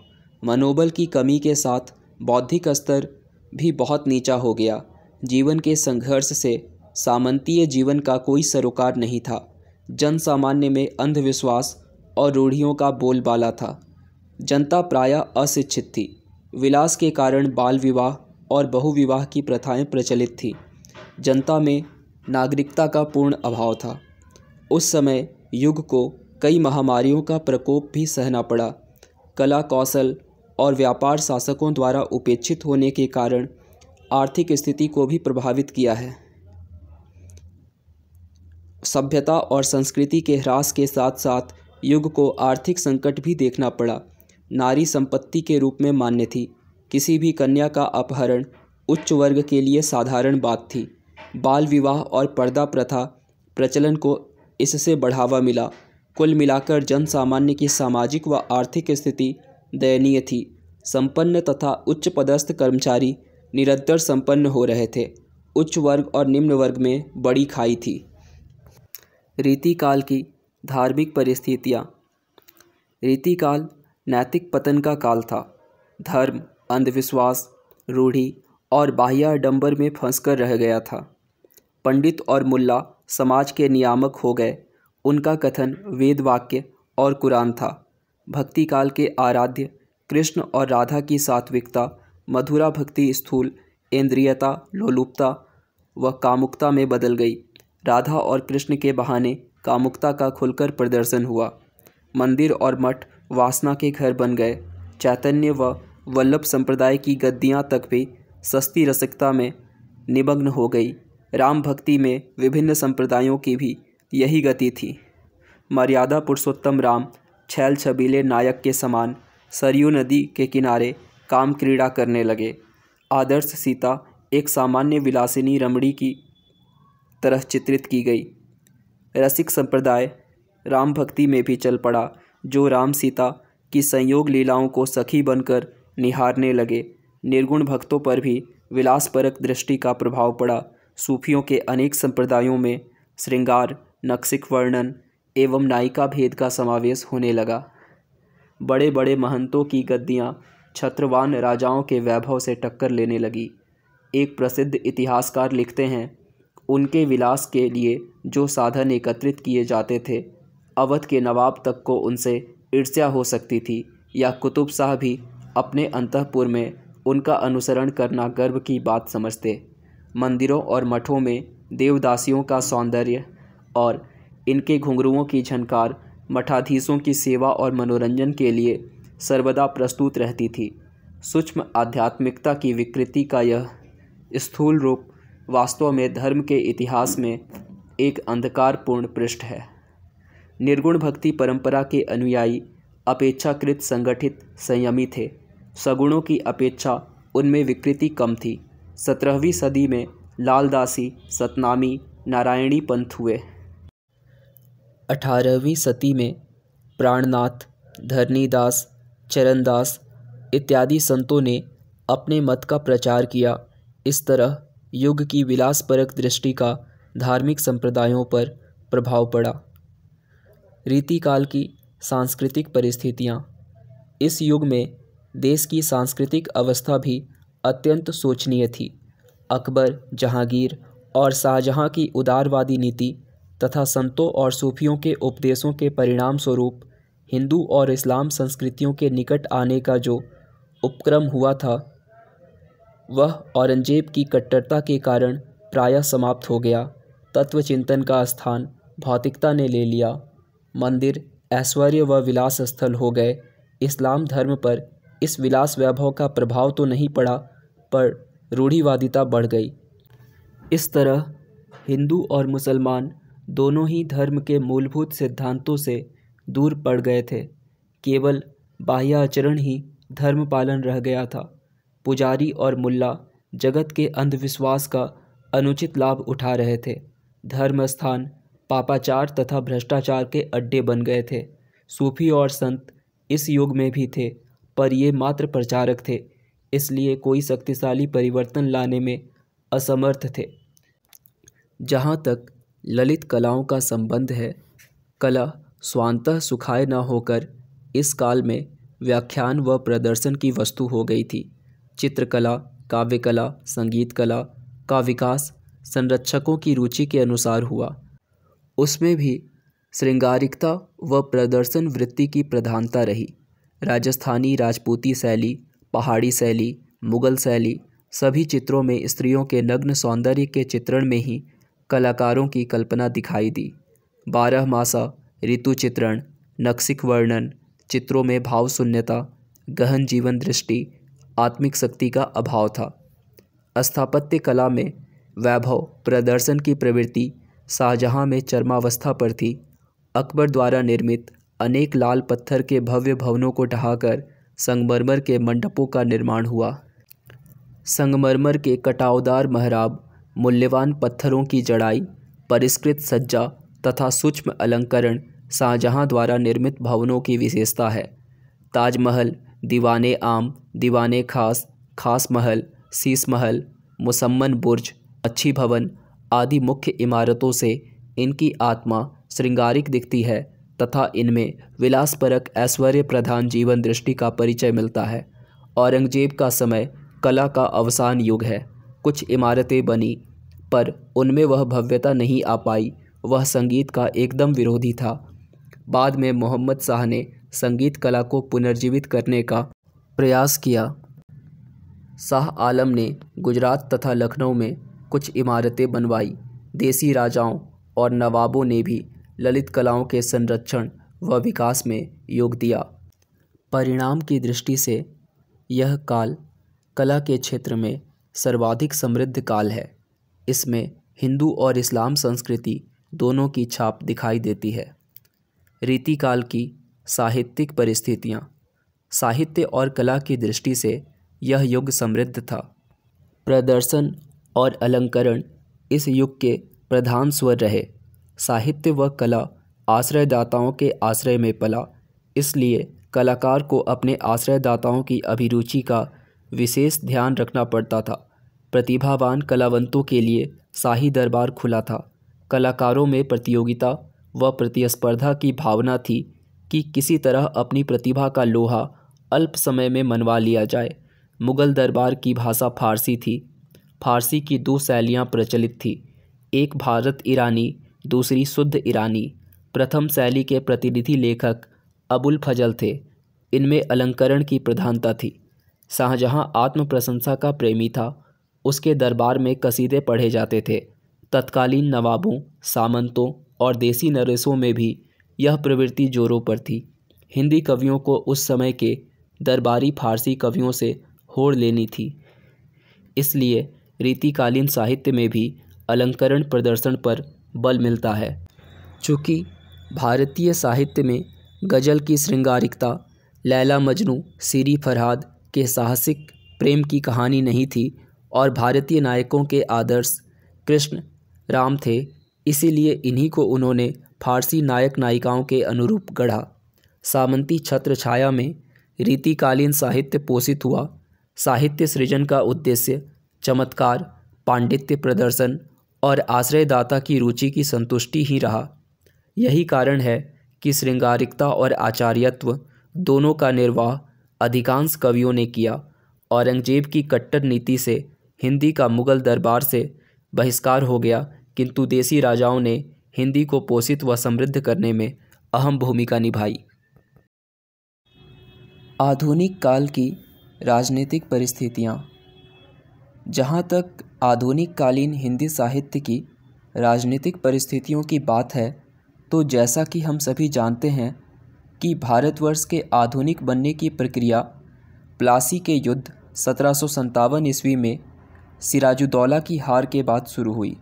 मनोबल की कमी के साथ बौद्धिक स्तर भी बहुत नीचा हो गया। जीवन के संघर्ष से सामंतीय जीवन का कोई सरोकार नहीं था। जन सामान्य में अंधविश्वास और रूढ़ियों का बोलबाला था। जनता प्रायः अशिक्षित थी। विलास के कारण बाल विवाह और बहुविवाह की प्रथाएं प्रचलित थी। जनता में नागरिकता का पूर्ण अभाव था। उस समय युग को कई महामारियों का प्रकोप भी सहना पड़ा। कला कौशल और व्यापार शासकों द्वारा उपेक्षित होने के कारण आर्थिक स्थिति को भी प्रभावित किया है। सभ्यता और संस्कृति के ह्रास के साथ साथ युग को आर्थिक संकट भी देखना पड़ा। नारी संपत्ति के रूप में मान्य थी। किसी भी कन्या का अपहरण उच्च वर्ग के लिए साधारण बात थी। बाल विवाह और पर्दा प्रथा प्रचलन को इससे बढ़ावा मिला। कुल मिलाकर जन सामान्य की सामाजिक व आर्थिक स्थिति दयनीय थी। संपन्न तथा उच्च पदस्थ कर्मचारी निरंतर संपन्न हो रहे थे। उच्च वर्ग और निम्न वर्ग में बड़ी खाई थी। रीतिकाल की धार्मिक परिस्थितियाँ। रीतिकाल नैतिक पतन का काल था। धर्म, अंधविश्वास, रूढ़ि और बाह्याडंबर में फंसकर रह गया था। पंडित और मुल्ला समाज के नियामक हो गए। उनका कथन वेद वाक्य और कुरान था। भक्ति काल के आराध्य कृष्ण और राधा की सात्विकता, मधुरा भक्ति स्थूल इंद्रियता, लोलुपता व कामुकता में बदल गई। राधा और कृष्ण के बहाने कामुकता का खुलकर प्रदर्शन हुआ। मंदिर और मठ वासना के घर बन गए। चैतन्य व वल्लभ संप्रदाय की गद्दियाँ तक भी सस्ती रसिकता में निमग्न हो गई। राम भक्ति में विभिन्न संप्रदायों की भी यही गति थी। मर्यादा पुरुषोत्तम राम छैल छबीले नायक के समान सरयू नदी के किनारे काम क्रीड़ा करने लगे। आदर्श सीता एक सामान्य विलासिनी रमणी की तरह चित्रित की गई। रसिक संप्रदाय राम भक्ति में भी चल पड़ा, जो राम सीता की संयोग लीलाओं को सखी बनकर निहारने लगे। निर्गुण भक्तों पर भी विलासपरक दृष्टि का प्रभाव पड़ा। सूफियों के अनेक संप्रदायों में श्रृंगार, नक्सिक वर्णन एवं नायिका भेद का समावेश होने लगा। बड़े बड़े महंतों की गद्दियाँ छत्रवान राजाओं के वैभव से टक्कर लेने लगी। एक प्रसिद्ध इतिहासकार लिखते हैं, उनके विलास के लिए जो साधन एकत्रित किए जाते थे, अवध के नवाब तक को उनसे ईर्ष्या हो सकती थी, या कुतुब शाह भी अपने अंतःपुर में उनका अनुसरण करना गर्व की बात समझते। मंदिरों और मठों में देवदासियों का सौंदर्य और इनके घुंघरुओं की झनकार मठाधीशों की सेवा और मनोरंजन के लिए सर्वदा प्रस्तुत रहती थी। सूक्ष्म आध्यात्मिकता की विकृति का यह स्थूल रूप वास्तव में धर्म के इतिहास में एक अंधकारपूर्ण पृष्ठ है। निर्गुण भक्ति परंपरा के अनुयायी अपेक्षाकृत संगठित, संयमी थे। सगुणों की अपेक्षा उनमें विकृति कम थी। 17वीं सदी में लालदासी, सतनामी, नारायणी पंथ हुए। 18वीं सदी में प्राणनाथ, धरणीदास, चरणदास इत्यादि संतों ने अपने मत का प्रचार किया। इस तरह युग की विलासपरक दृष्टि का धार्मिक संप्रदायों पर प्रभाव पड़ा। रीतिकाल की सांस्कृतिक परिस्थितियाँ। इस युग में देश की सांस्कृतिक अवस्था भी अत्यंत शोचनीय थी। अकबर, जहांगीर और शाहजहां की उदारवादी नीति तथा संतों और सूफियों के उपदेशों के परिणाम स्वरूप हिंदू और इस्लाम संस्कृतियों के निकट आने का जो उपक्रम हुआ था, वह औरंगजेब की कट्टरता के कारण प्रायः समाप्त हो गया। तत्वचिंतन का स्थान भौतिकता ने ले लिया। मंदिर ऐश्वर्य व विलास स्थल हो गए। इस्लाम धर्म पर इस विलास वैभव का प्रभाव तो नहीं पड़ा, पर रूढ़िवादिता बढ़ गई। इस तरह हिंदू और मुसलमान दोनों ही धर्म के मूलभूत सिद्धांतों से दूर पड़ गए थे। केवल बाह्य आचरण ही धर्म पालन रह गया था। पुजारी और मुल्ला जगत के अंधविश्वास का अनुचित लाभ उठा रहे थे। धर्म स्थान पापाचार तथा भ्रष्टाचार के अड्डे बन गए थे। सूफी और संत इस युग में भी थे, पर ये मात्र प्रचारक थे, इसलिए कोई शक्तिशाली परिवर्तन लाने में असमर्थ थे। जहाँ तक ललित कलाओं का संबंध है, कला स्वांतः सुखाय न होकर इस काल में व्याख्यान व प्रदर्शन की वस्तु हो गई थी। चित्रकला, काव्यकला, संगीत कला का विकास संरक्षकों की रुचि के अनुसार हुआ। उसमें भी श्रृंगारिकता व प्रदर्शन वृत्ति की प्रधानता रही। राजस्थानी राजपूती शैली, पहाड़ी शैली, मुगल शैली सभी चित्रों में स्त्रियों के नग्न सौंदर्य के चित्रण में ही कलाकारों की कल्पना दिखाई दी। 12 मासा ऋतु चित्रण, नक्सिक वर्णन, चित्रों में भाव शून्यता, गहन जीवन दृष्टि, आत्मिक शक्ति का अभाव था। स्थापत्य कला में वैभव प्रदर्शन की प्रवृत्ति शाहजहां में चरमावस्था पर थी। अकबर द्वारा निर्मित अनेक लाल पत्थर के भव्य भवनों को ढहाकर संगमरमर के मंडपों का निर्माण हुआ। संगमरमर के कटावदार महराब, मूल्यवान पत्थरों की जड़ाई, परिष्कृत सज्जा तथा सूक्ष्म अलंकरण शाहजहां द्वारा निर्मित भवनों की विशेषता है। ताजमहल, दीवाने आम, दीवाने खास, खास महल, शीश महल, मुसम्मन बुर्ज, अच्छी भवन आदि मुख्य इमारतों से इनकी आत्मा श्रृंगारिक दिखती है तथा इनमें विलासपरक ऐश्वर्य प्रधान जीवन दृष्टि का परिचय मिलता है। औरंगजेब का समय कला का अवसान युग है। कुछ इमारतें बनी, पर उनमें वह भव्यता नहीं आ पाई। वह संगीत का एकदम विरोधी था। बाद में मोहम्मद शाह ने संगीत कला को पुनर्जीवित करने का प्रयास किया। शाह आलम ने गुजरात तथा लखनऊ में कुछ इमारतें बनवाई। देसी राजाओं और नवाबों ने भी ललित कलाओं के संरक्षण व विकास में योग दिया। परिणाम की दृष्टि से यह काल कला के क्षेत्र में सर्वाधिक समृद्ध काल है। इसमें हिंदू और इस्लाम संस्कृति दोनों की छाप दिखाई देती है। रीतिकाल की साहित्यिक परिस्थितियाँ। साहित्य और कला की दृष्टि से यह युग समृद्ध था। प्रदर्शन और अलंकरण इस युग के प्रधान स्वर रहे। साहित्य व कला आश्रयदाताओं के आश्रय में पला, इसलिए कलाकार को अपने आश्रयदाताओं की अभिरुचि का विशेष ध्यान रखना पड़ता था। प्रतिभावान कलावंतों के लिए शाही दरबार खुला था। कलाकारों में प्रतियोगिता व प्रतिस्पर्धा की भावना थी कि किसी तरह अपनी प्रतिभा का लोहा अल्प समय में मनवा लिया जाए। मुगल दरबार की भाषा फारसी थी। फारसी की 2 शैलियाँ प्रचलित थी, एक भारत ईरानी, दूसरी शुद्ध ईरानी। प्रथम शैली के प्रतिनिधि लेखक अबुल फजल थे। इनमें अलंकरण की प्रधानता थी। शाहजहां आत्म प्रशंसा का प्रेमी था। उसके दरबार में कसीदे पढ़े जाते थे। तत्कालीन नवाबों, सामंतों और देसी नरेशों में भी यह प्रवृत्ति जोरों पर थी। हिंदी कवियों को उस समय के दरबारी फारसी कवियों से होड़ लेनी थी। इसलिए रीतिकालीन साहित्य में भी अलंकरण प्रदर्शन पर बल मिलता है। चूँकि भारतीय साहित्य में गज़ल की श्रृंगारिकता, लैला मजनू, सीरी फरहाद के साहसिक प्रेम की कहानी नहीं थी और भारतीय नायकों के आदर्श कृष्ण राम थे, इसीलिए इन्हीं को उन्होंने फारसी नायक नायिकाओं के अनुरूप गढ़ा। सामंती छत्र छाया में रीतिकालीन साहित्य पोषित हुआ। साहित्य सृजन का उद्देश्य चमत्कार, पांडित्य प्रदर्शन और आश्रयदाता की रुचि की संतुष्टि ही रहा। यही कारण है कि श्रृंगारिकता और आचार्यत्व दोनों का निर्वाह अधिकांश कवियों ने किया। औरंगजेब की कट्टर नीति से हिंदी का मुगल दरबार से बहिष्कार हो गया, किंतु देसी राजाओं ने हिंदी को पोषित व समृद्ध करने में अहम भूमिका निभाई। आधुनिक काल की राजनीतिक परिस्थितियाँ। जहाँ तक आधुनिक कालीन हिंदी साहित्य की राजनीतिक परिस्थितियों की बात है, तो जैसा कि हम सभी जानते हैं कि भारतवर्ष के आधुनिक बनने की प्रक्रिया प्लासी के युद्ध 1757 ईस्वी में सिराजुद्दौला की हार के बाद शुरू हुई।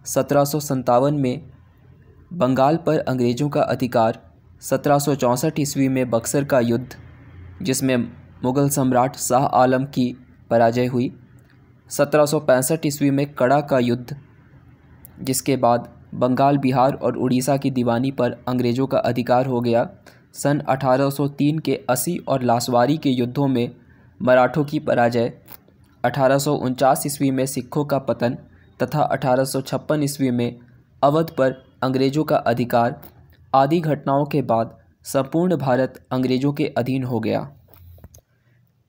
1757 में बंगाल पर अंग्रेज़ों का अधिकार, 1764 ईस्वी में बक्सर का युद्ध जिसमें मुग़ल सम्राट शाह आलम की पराजय हुई, 1765 ईस्वी में कड़ा का युद्ध जिसके बाद बंगाल, बिहार और उड़ीसा की दीवानी पर अंग्रेज़ों का अधिकार हो गया। सन 1803 के अस्सी और लासवारी के युद्धों में मराठों की पराजय, 1849 ईस्वी में सिखों का पतन तथा 1856 ईस्वी में अवध पर अंग्रेज़ों का अधिकार आदि घटनाओं के बाद संपूर्ण भारत अंग्रेज़ों के अधीन हो गया।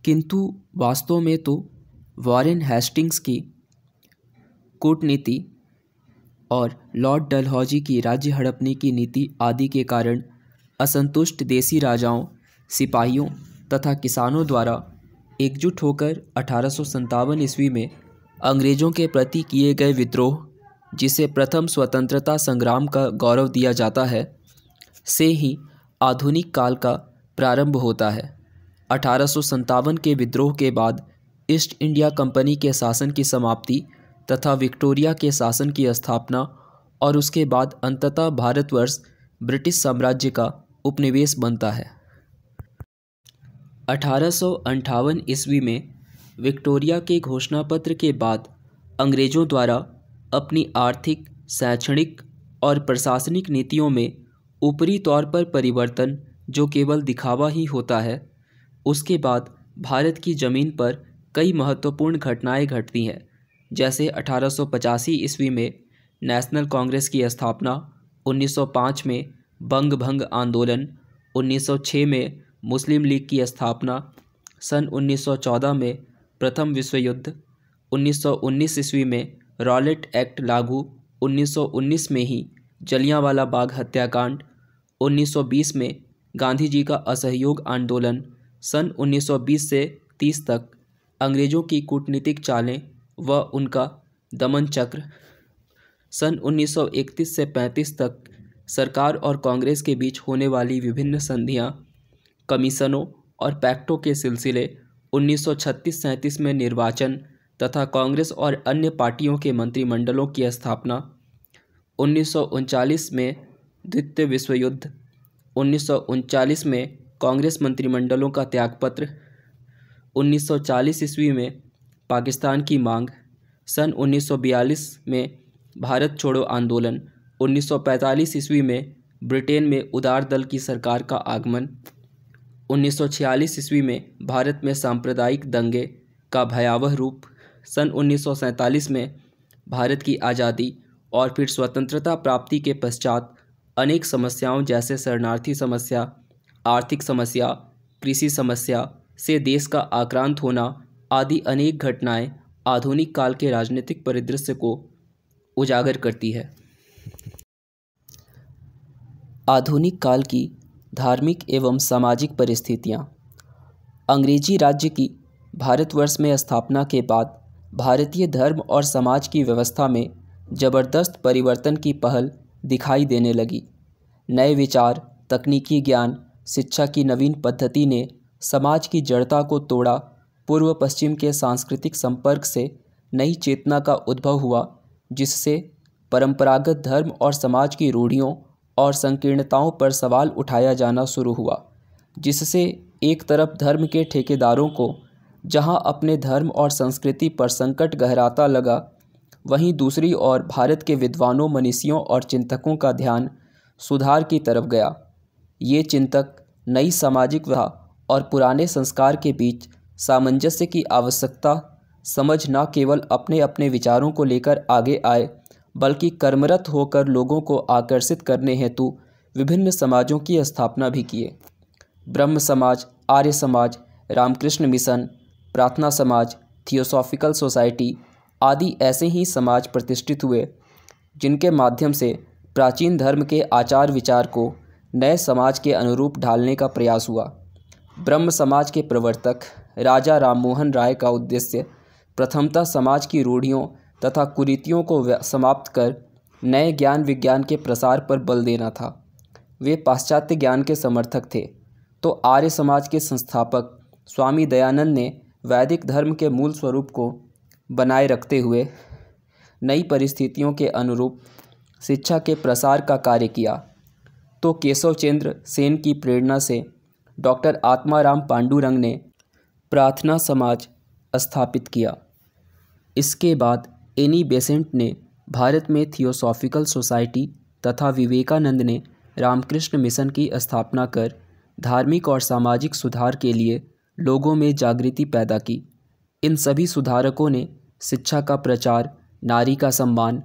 किंतु वास्तव में तो वॉरेन हेस्टिंग्स की कूटनीति और लॉर्ड डलहौजी की राज्य हड़पने की नीति आदि के कारण असंतुष्ट देसी राजाओं, सिपाहियों तथा किसानों द्वारा एकजुट होकर 1857 ईस्वी में अंग्रेज़ों के प्रति किए गए विद्रोह, जिसे प्रथम स्वतंत्रता संग्राम का गौरव दिया जाता है, से ही आधुनिक काल का प्रारंभ होता है। 1857 के विद्रोह के बाद ईस्ट इंडिया कंपनी के शासन की समाप्ति तथा विक्टोरिया के शासन की स्थापना और उसके बाद अंततः भारतवर्ष ब्रिटिश साम्राज्य का उपनिवेश बनता है। 1858 ईस्वी में विक्टोरिया के घोषणापत्र के बाद अंग्रेज़ों द्वारा अपनी आर्थिक, शैक्षणिक और प्रशासनिक नीतियों में ऊपरी तौर पर परिवर्तन, जो केवल दिखावा ही होता है, उसके बाद भारत की ज़मीन पर कई महत्वपूर्ण घटनाएं घटती हैं। जैसे 1885 ईस्वी में नेशनल कांग्रेस की स्थापना, 1905 में बंग भंग आंदोलन, 1906 में मुस्लिम लीग की स्थापना, सन 1914 में प्रथम विश्व युद्ध, 1919 ईस्वी में रॉलेट एक्ट लागू, 1919 में ही जलियांवाला बाग हत्याकांड, 1920 में गांधी जी का असहयोग आंदोलन, सन 1920 से 30 तक अंग्रेज़ों की कूटनीतिक चालें व उनका दमन चक्र, सन 1931 से 35 तक सरकार और कांग्रेस के बीच होने वाली विभिन्न संधियां, कमीशनों और पैक्टों के सिलसिले, 1936-37 में निर्वाचन तथा कांग्रेस और अन्य पार्टियों के मंत्रिमंडलों की स्थापना, 1939 में द्वितीय विश्व युद्ध, 1939 में कांग्रेस मंत्रिमंडलों का त्यागपत्र, 1940 ईस्वी में पाकिस्तान की मांग, सन 1942 में भारत छोड़ो आंदोलन, 1945 ईस्वी में ब्रिटेन में उदार दल की सरकार का आगमन, 1946 ईस्वी में भारत में सांप्रदायिक दंगे का भयावह रूप, सन 1947 में भारत की आज़ादी और फिर स्वतंत्रता प्राप्ति के पश्चात अनेक समस्याओं जैसे शरणार्थी समस्या, आर्थिक समस्या, कृषि समस्या से देश का आक्रांत होना आदि अनेक घटनाएं आधुनिक काल के राजनीतिक परिदृश्य को उजागर करती है। आधुनिक काल की धार्मिक एवं सामाजिक परिस्थितियाँ। अंग्रेजी राज्य की भारतवर्ष में स्थापना के बाद भारतीय धर्म और समाज की व्यवस्था में ज़बरदस्त परिवर्तन की पहल दिखाई देने लगी। नए विचार, तकनीकी ज्ञान, शिक्षा की नवीन पद्धति ने समाज की जड़ता को तोड़ा। पूर्व पश्चिम के सांस्कृतिक संपर्क से नई चेतना का उद्भव हुआ, जिससे परंपरागत धर्म और समाज की रूढ़ियों और संकीर्णताओं पर सवाल उठाया जाना शुरू हुआ, जिससे एक तरफ धर्म के ठेकेदारों को जहां अपने धर्म और संस्कृति पर संकट गहराता लगा, वहीं दूसरी ओर भारत के विद्वानों, मनीषियों और चिंतकों का ध्यान सुधार की तरफ गया। ये चिंतक नई सामाजिक व्यवस्था और पुराने संस्कार के बीच सामंजस्य की आवश्यकता समझ न केवल अपने अपने विचारों को लेकर आगे आए, बल्कि कर्मरत होकर लोगों को आकर्षित करने हेतु विभिन्न समाजों की स्थापना भी किए। ब्रह्म समाज, आर्य समाज, रामकृष्ण मिशन, प्रार्थना समाज, थियोसॉफिकल सोसाइटी आदि ऐसे ही समाज प्रतिष्ठित हुए, जिनके माध्यम से प्राचीन धर्म के आचार विचार को नए समाज के अनुरूप ढालने का प्रयास हुआ। ब्रह्म समाज के प्रवर्तक राजा राममोहन राय का उद्देश्य प्रथमतः समाज की रूढ़ियों तथा कुरीतियों को समाप्त कर नए ज्ञान विज्ञान के प्रसार पर बल देना था। वे पाश्चात्य ज्ञान के समर्थक थे, तो आर्य समाज के संस्थापक स्वामी दयानंद ने वैदिक धर्म के मूल स्वरूप को बनाए रखते हुए नई परिस्थितियों के अनुरूप शिक्षा के प्रसार का कार्य किया। तो केशवचंद्र सेन की प्रेरणा से डॉक्टर आत्माराम पांडुरंग ने प्रार्थना समाज स्थापित किया। इसके बाद एनी बेसेंट ने भारत में थियोसॉफिकल सोसाइटी तथा विवेकानंद ने रामकृष्ण मिशन की स्थापना कर धार्मिक और सामाजिक सुधार के लिए लोगों में जागृति पैदा की। इन सभी सुधारकों ने शिक्षा का प्रचार, नारी का सम्मान,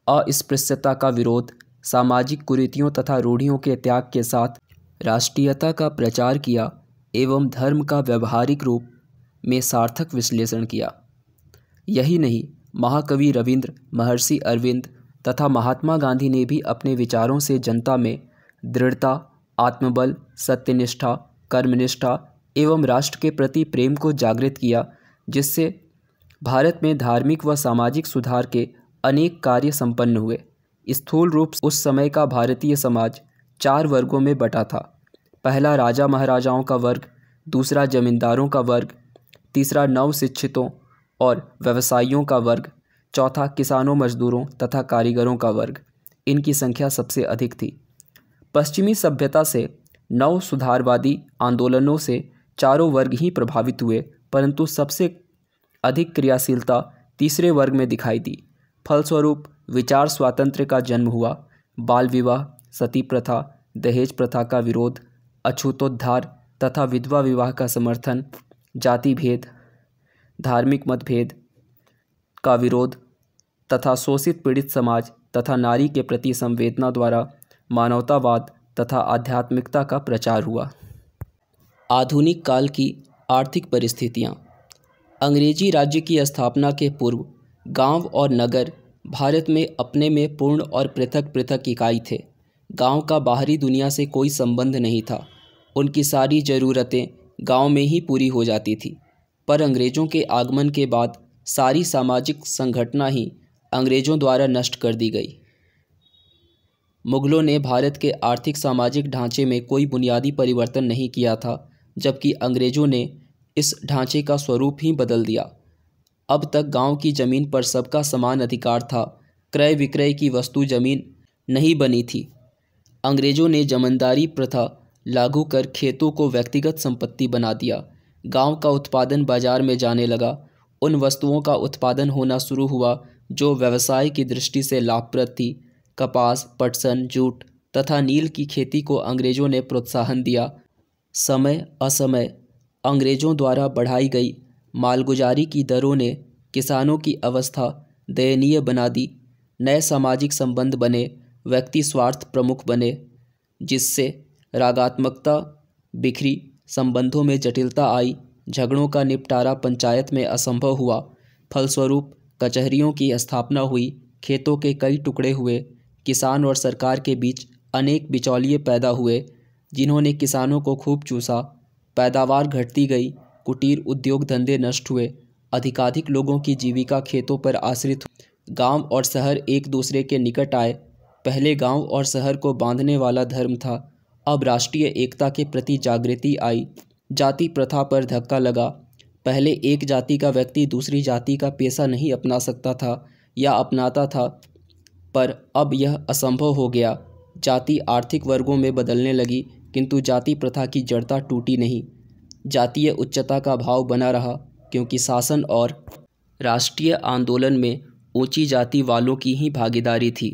अस्पृश्यता का विरोध, सामाजिक कुरीतियों तथा रूढ़ियों के त्याग के साथ राष्ट्रीयता का प्रचार किया एवं धर्म का व्यवहारिक रूप में सार्थक विश्लेषण किया। यही नहीं, महाकवि रविंद्र, महर्षि अरविंद तथा महात्मा गांधी ने भी अपने विचारों से जनता में दृढ़ता, आत्मबल, सत्यनिष्ठा, कर्मनिष्ठा एवं राष्ट्र के प्रति प्रेम को जागृत किया, जिससे भारत में धार्मिक व सामाजिक सुधार के अनेक कार्य संपन्न हुए। स्थूल रूप से उस समय का भारतीय समाज 4 वर्गों में बटा था। पहला राजा महाराजाओं का वर्ग, दूसरा जमींदारों का वर्ग, तीसरा नवशिक्षितों और व्यवसायियों का वर्ग, चौथा किसानों, मजदूरों तथा कारीगरों का वर्ग। इनकी संख्या सबसे अधिक थी। पश्चिमी सभ्यता से नव सुधारवादी आंदोलनों से चारों वर्ग ही प्रभावित हुए, परंतु सबसे अधिक क्रियाशीलता तीसरे वर्ग में दिखाई दी। फलस्वरूप विचार स्वातंत्र्य का जन्म हुआ। बाल विवाह, सती प्रथा, दहेज प्रथा का विरोध, अछूतोद्धार तथा विधवा विवाह का समर्थन, जाति भेद, धार्मिक मतभेद का विरोध तथा शोषित पीड़ित समाज तथा नारी के प्रति संवेदना द्वारा मानवतावाद तथा आध्यात्मिकता का प्रचार हुआ। आधुनिक काल की आर्थिक परिस्थितियाँ। अंग्रेजी राज्य की स्थापना के पूर्व गांव और नगर भारत में अपने में पूर्ण और पृथक पृथक इकाई थे। गांव का बाहरी दुनिया से कोई संबंध नहीं था। उनकी सारी ज़रूरतें गांव में ही पूरी हो जाती थी। पर अंग्रेज़ों के आगमन के बाद सारी सामाजिक संगठना ही अंग्रेज़ों द्वारा नष्ट कर दी गई। मुग़लों ने भारत के आर्थिक सामाजिक ढांचे में कोई बुनियादी परिवर्तन नहीं किया था, जबकि अंग्रेज़ों ने इस ढांचे का स्वरूप ही बदल दिया। अब तक गांव की ज़मीन पर सबका समान अधिकार था। क्रय विक्रय की वस्तु ज़मीन नहीं बनी थी। अंग्रेज़ों ने जमींदारी प्रथा लागू कर खेतों को व्यक्तिगत संपत्ति बना दिया। गांव का उत्पादन बाजार में जाने लगा। उन वस्तुओं का उत्पादन होना शुरू हुआ जो व्यवसाय की दृष्टि से लाभप्रद थी। कपास, पटसन, जूट तथा नील की खेती को अंग्रेज़ों ने प्रोत्साहन दिया। समय असमय अंग्रेज़ों द्वारा बढ़ाई गई मालगुजारी की दरों ने किसानों की अवस्था दयनीय बना दी। नए सामाजिक संबंध बने, व्यक्ति स्वार्थ प्रमुख बने, जिससे रागात्मकता बिखरी, संबंधों में जटिलता आई, झगड़ों का निपटारा पंचायत में असंभव हुआ। फलस्वरूप कचहरियों की स्थापना हुई, खेतों के कई टुकड़े हुए, किसान और सरकार के बीच अनेक बिचौलिए पैदा हुए जिन्होंने किसानों को खूब चूसा। पैदावार घटती गई, कुटीर उद्योग धंधे नष्ट हुए, अधिकाधिक लोगों की जीविका खेतों पर आश्रित हुई। गांव और शहर एक दूसरे के निकट आए। पहले गांव और शहर को बांधने वाला धर्म था, अब राष्ट्रीय एकता के प्रति जागृति आई। जाति प्रथा पर धक्का लगा। पहले एक जाति का व्यक्ति दूसरी जाति का पेशा नहीं अपना सकता था या अपनाता था, पर अब यह असंभव हो गया। जाति आर्थिक वर्गों में बदलने लगी, किंतु जाति प्रथा की जड़ता टूटी नहीं। जातीय उच्चता का भाव बना रहा। क्योंकि शासन और राष्ट्रीय आंदोलन में ऊंची जाति वालों की ही भागीदारी थी।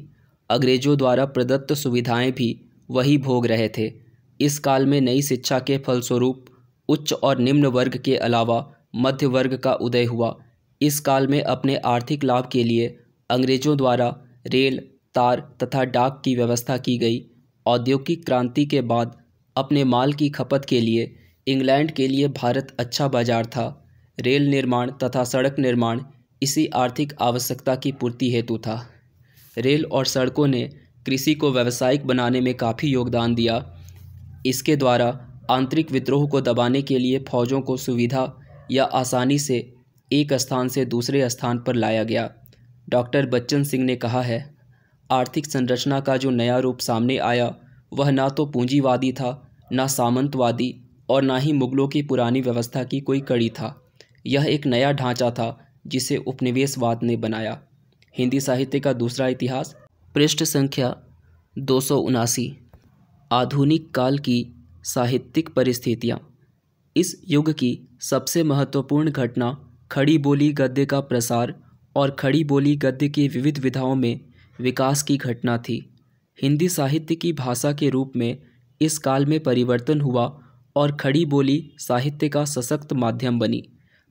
अंग्रेजों द्वारा प्रदत्त सुविधाएं भी वही भोग रहे थे। इस काल में नई शिक्षा के फलस्वरूप उच्च और निम्न वर्ग के अलावा मध्य वर्ग का उदय हुआ। इस काल में अपने आर्थिक लाभ के लिए अंग्रेजों द्वारा रेल, तार तथा डाक की व्यवस्था की गई। औद्योगिक क्रांति के बाद अपने माल की खपत के लिए इंग्लैंड के लिए भारत अच्छा बाजार था। रेल निर्माण तथा सड़क निर्माण इसी आर्थिक आवश्यकता की पूर्ति हेतु था। रेल और सड़कों ने कृषि को व्यावसायिक बनाने में काफ़ी योगदान दिया। इसके द्वारा आंतरिक विद्रोह को दबाने के लिए फौजों को सुविधा या आसानी से एक स्थान से दूसरे स्थान पर लाया गया। डॉक्टर बच्चन सिंह ने कहा है, आर्थिक संरचना का जो नया रूप सामने आया वह ना तो पूंजीवादी था, ना सामंतवादी और ना ही मुगलों की पुरानी व्यवस्था की कोई कड़ी था। यह एक नया ढांचा था जिसे उपनिवेशवाद ने बनाया। हिंदी साहित्य का दूसरा इतिहास, पृष्ठ संख्या 279। आधुनिक काल की साहित्यिक परिस्थितियाँ। इस युग की सबसे महत्वपूर्ण घटना खड़ी बोली गद्य का प्रसार और खड़ी बोली गद्य की विविध विधाओं में विकास की घटना थी। हिंदी साहित्य की भाषा के रूप में इस काल में परिवर्तन हुआ और खड़ी बोली साहित्य का सशक्त माध्यम बनी।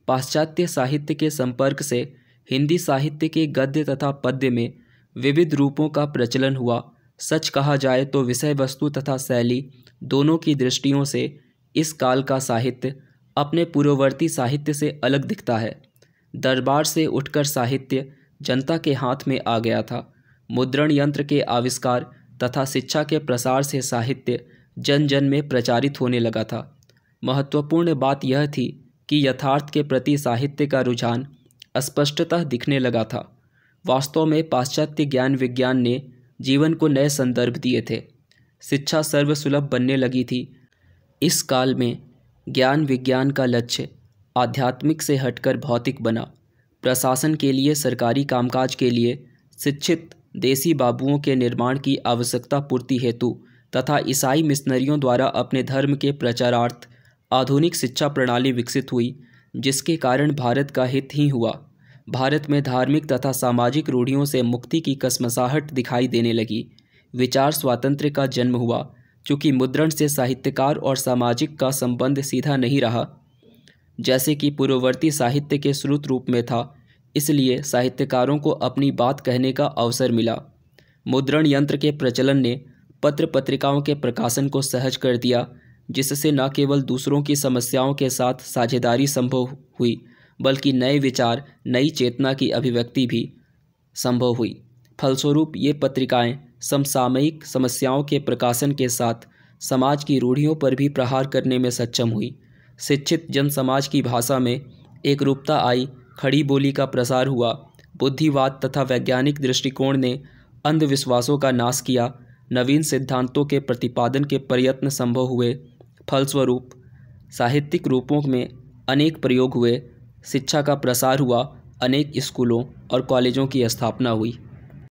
पाश्चात्य साहित्य के संपर्क से हिंदी साहित्य के गद्य तथा पद्य में विविध रूपों का प्रचलन हुआ। सच कहा जाए तो विषय वस्तु तथा शैली दोनों की दृष्टियों से इस काल का साहित्य अपने पूर्ववर्ती साहित्य से अलग दिखता है। दरबार से उठकर साहित्य जनता के हाथ में आ गया था। मुद्रण यंत्र के आविष्कार तथा शिक्षा के प्रसार से साहित्य जन जन में प्रचारित होने लगा था। महत्वपूर्ण बात यह थी कि यथार्थ के प्रति साहित्य का रुझान स्पष्टतः दिखने लगा था। वास्तव में पाश्चात्य ज्ञान विज्ञान ने जीवन को नए संदर्भ दिए थे। शिक्षा सर्वसुलभ बनने लगी थी। इस काल में ज्ञान विज्ञान का लक्ष्य आध्यात्मिक से हटकर भौतिक बना। प्रशासन के लिए, सरकारी कामकाज के लिए शिक्षित देसी बाबुओं के निर्माण की आवश्यकता पूर्ति हेतु तथा ईसाई मिशनरियों द्वारा अपने धर्म के प्रचारार्थ आधुनिक शिक्षा प्रणाली विकसित हुई, जिसके कारण भारत का हित ही हुआ। भारत में धार्मिक तथा सामाजिक रूढ़ियों से मुक्ति की कसमसाहट दिखाई देने लगी। विचार स्वातंत्र्य का जन्म हुआ। चूँकि मुद्रण से साहित्यकार और सामाजिक का संबंध सीधा नहीं रहा, जैसे कि पूर्ववर्ती साहित्य के श्रुत रूप में था, इसलिए साहित्यकारों को अपनी बात कहने का अवसर मिला। मुद्रण यंत्र के प्रचलन ने पत्र पत्रिकाओं के प्रकाशन को सहज कर दिया, जिससे न केवल दूसरों की समस्याओं के साथ साझेदारी संभव हुई, बल्कि नए विचार, नई चेतना की अभिव्यक्ति भी संभव हुई। फलस्वरूप ये पत्रिकाएं समसामयिक समस्याओं के प्रकाशन के साथ समाज की रूढ़ियों पर भी प्रहार करने में सक्षम हुई। शिक्षित जन समाज की भाषा में एक रूपता आई। खड़ी बोली का प्रसार हुआ। बुद्धिवाद तथा वैज्ञानिक दृष्टिकोण ने अंधविश्वासों का नाश किया। नवीन सिद्धांतों के प्रतिपादन के प्रयत्न संभव हुए। फलस्वरूप साहित्यिक रूपों में अनेक प्रयोग हुए। शिक्षा का प्रसार हुआ। अनेक स्कूलों और कॉलेजों की स्थापना हुई।